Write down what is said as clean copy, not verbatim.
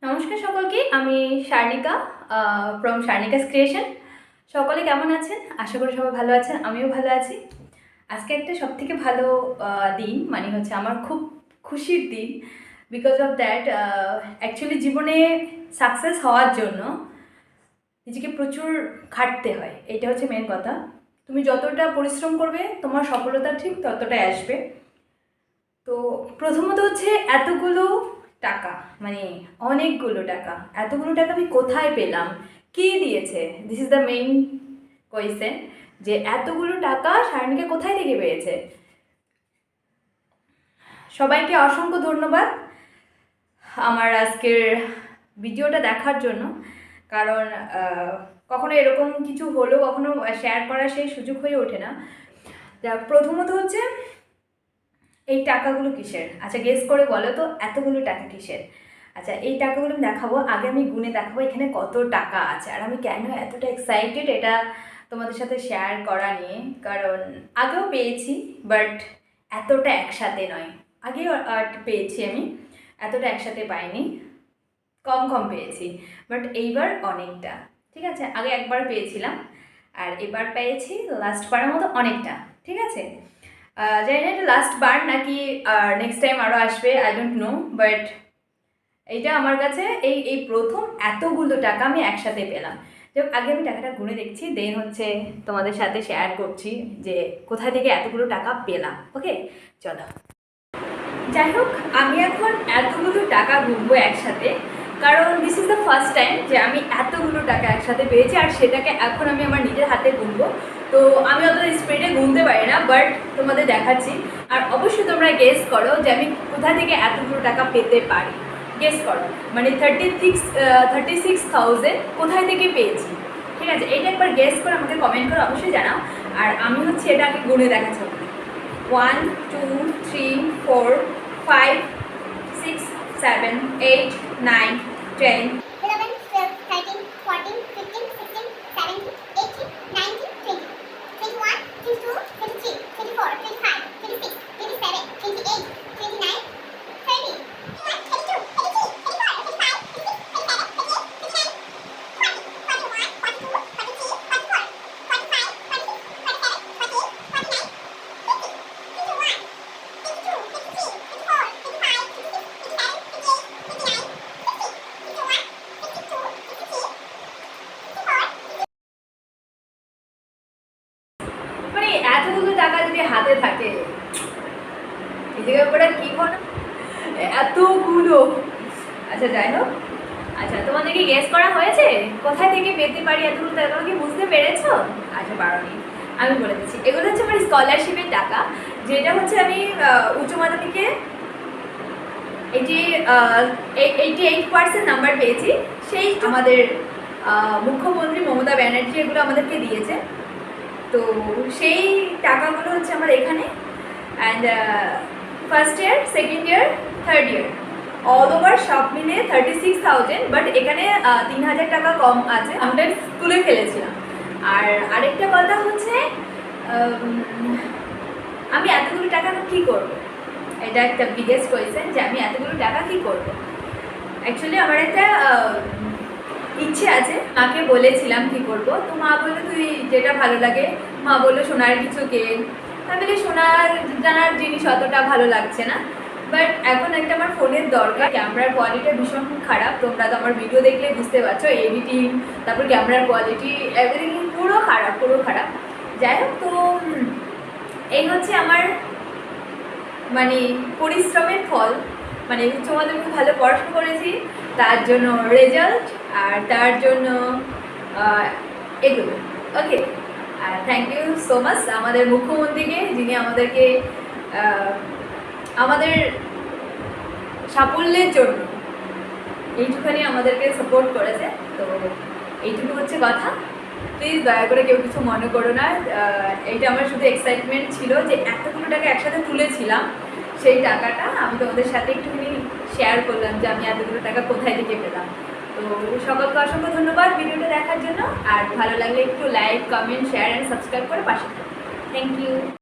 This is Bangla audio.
নমস্কার সকলকে, আমি শার্নিকা ফ্রম শার্নিকাস ক্রিয়েশন। সকলে কেমন আছেন? আশা করি সবাই ভালো আছেন, আমিও ভালো আছি। আজকে একটা সবথেকে ভালো দিন, মানে হচ্ছে আমার খুব খুশির দিন। বিকজ অফ দ্যাট, অ্যাকচুয়ালি জীবনে সাকসেস হওয়ার জন্য নিজেকে প্রচুর খাটতে হয়, এটা হচ্ছে মেন কথা। তুমি যতটা পরিশ্রম করবে তোমার সফলতা ঠিক ততটাই আসবে। তো প্রথমত হচ্ছে এতগুলো টাকা, মানে অনেকগুলো টাকা, এতগুলো টাকা আমি কোথায় পেলাম, কে দিয়েছে? This is the main question, যে এতগুলো টাকা শারমিকা কোথায় থেকে পেয়েছে। সবাইকে অসংখ্য ধন্যবাদ আমার আজকের ভিডিওটা দেখার জন্য। কারণ কখনো এরকম কিছু হলো, কখনো শেয়ার করার সেই সুযোগ হয়ে ওঠে না। প্রথমত হচ্ছে এই টাকাগুলো কিসের? আচ্ছা, গেস করে বলো তো এতগুলো টাকা কিসের? আচ্ছা, এই টাকাগুলো আমি দেখাবো, আগে আমি গুনে দেখাবো এখানে কত টাকা আছে আর আমি কেন এতটা এক্সাইটেড এটা তোমাদের সাথে শেয়ার করা নিয়ে। কারণ আগেও পেয়েছি, বাট এতটা একসাথে নয়। আগেও আর্ট পেয়েছি আমি, এতটা একসাথে পাইনি, কম কম পেয়েছি। বাট এইবার অনেকটা। ঠিক আছে, আগে একবার পেয়েছিলাম আর এবার পেয়েছি লাস্ট বারের মতো অনেকটা। ঠিক আছে, জানি না এটা লাস্ট বার নাকি নেক্সট টাইম আরও আসবে, আই ডোন্ট নো। বাট এইটা আমার কাছে এই প্রথম এতগুলো টাকা আমি একসাথে পেলাম। যাই আগে আমি টাকাটা গুনে দেখছি, দেন হচ্ছে তোমাদের সাথে শেয়ার করছি যে কোথা থেকে এতগুলো টাকা পেলাম। ওকে, চলো। যাই হোক, আমি এখন এতগুলো টাকা গুনবো একসাথে, কারণ this is the first time যে আমি এতগুলো টাকা একসাথে পেয়েছি আর সেটাকে এখন আমি আমার নিজের হাতে গুনবো। তো আমি অত স্পিডে গুনতে পারি না, বাট তোমাদের দেখাচ্ছি। আর অবশ্যই তোমরা গেস করো যে আমি কোথা থেকে এতগুলো টাকা পেতে পারি। গেস করো, মানে 36,000 কোথায় থেকে পেয়েছি। ঠিক আছে, এটা একবার গেস করে আমাকে কমেন্ট করে অবশ্যই জানাও। আর আমি হচ্ছে এটা আগে গুনে দেখাচ্ছি। 1 2 3 4 5 6 7 8 9 10 11, 12, 13, 14, 15, 16, 17, 18, 19, 20, 21, 22, 23, 24, 25, 26, 27, 28, 29, 30, 31, 32, 33, 34, 35, 36, 37, 38, 39, 40, 41, 42, 43, 44, 45, 46, 47, 48, 49, 50, 51, 52, 53, 54, 55, 56, 57, 58, 59, 60, 61, 62, 63, 64. মানে এতগুলো টাকা যদি হাতে থাকে, এই জায়গার উপরে কি বলো, এতগুলো। আচ্ছা, যাই হোক। আচ্ছা, তোমাদেরকে গেস করা হয়েছে কোথায় থেকে পেতে পারি এতগুলো টাকা? তোমরা কি বুঝতে পেরেছো? আচ্ছা, পারোনি, আমি বলে দিচ্ছি। এগুলো হচ্ছে আমার স্কলারশিপের টাকা, যেটা হচ্ছে আমি উচ্চ মাধ্যমিকে 88% নাম্বার পেয়েছি। সেই আমাদের মুখ্যমন্ত্রী মমতা ব্যানার্জি এগুলো আমাদেরকে দিয়েছে। তো সেই টাকাগুলো হচ্ছে আমার এখানে। And first year, second year, third year, all over সব মিলে 36,000। বাট এখানে 3,000 টাকা কম আছে, আমরা তুলে ফেলেছিলাম। আর আরেকটা কথা হচ্ছে, আমি এতগুলো টাকা কী করবো? এটা একটা বিগেস্ট কোয়েশ্চেন, যে আমি এতগুলো টাকা কী করবো। অ্যাকচুয়ালি আমার একটা ইচ্ছে আছে, মাকে বলেছিলাম কী করবো। তো মা বললো তুই যেটা ভালো লাগে। মা বললো সোনার কিছু কেন। আমি বলি সোনার জানার জিনিস অতটা ভালো লাগছে না, বাট এখন একটা আমার ফোনের দরকার। ক্যামেরার কোয়ালিটি ভীষণ খারাপ, তোমরা তো আমার ভিডিও দেখলে বুঝতে পারছো। এডিটিং, তারপর ক্যামেরার কোয়ালিটি, এভরিথিং পুরো খারাপ, পুরো খারাপ। যাই হোক, তো এই হচ্ছে আমার মানে পরিশ্রমের ফল। মানে উচ্চ মাধ্যমিক ভালো পড়াশোনা করেছি, তার জন্য রেজাল্ট, আর তার জন্য এগুলো। ওকে, আর থ্যাংক ইউ সো মাচ আমাদের মুখ্যমন্ত্রীকে, যিনি আমাদেরকে আমাদের সাফল্যের জন্য এইটুখানি আমাদেরকে সাপোর্ট করেছে। তো এইটুকু হচ্ছে কথা। প্লিজ দয়া করে কেউ কিছু মনে করো না। এইটা আমার শুধু এক্সাইটমেন্ট ছিল যে এতগুলো টাকা একসাথে তুলেছিলাম, সেই টাকাটা আমি তোমাদের সাথে একটুখানি শেয়ার করলাম যে আমি এতগুলো টাকা কোথায় থেকে পেলাম। তো সকলকে অসংখ্য ধন্যবাদ ভিডিওটা দেখার জন্য। আর ভালো লাগলে একটু like, comment, share and subscribe করে পাশে থাকুন। Thank you.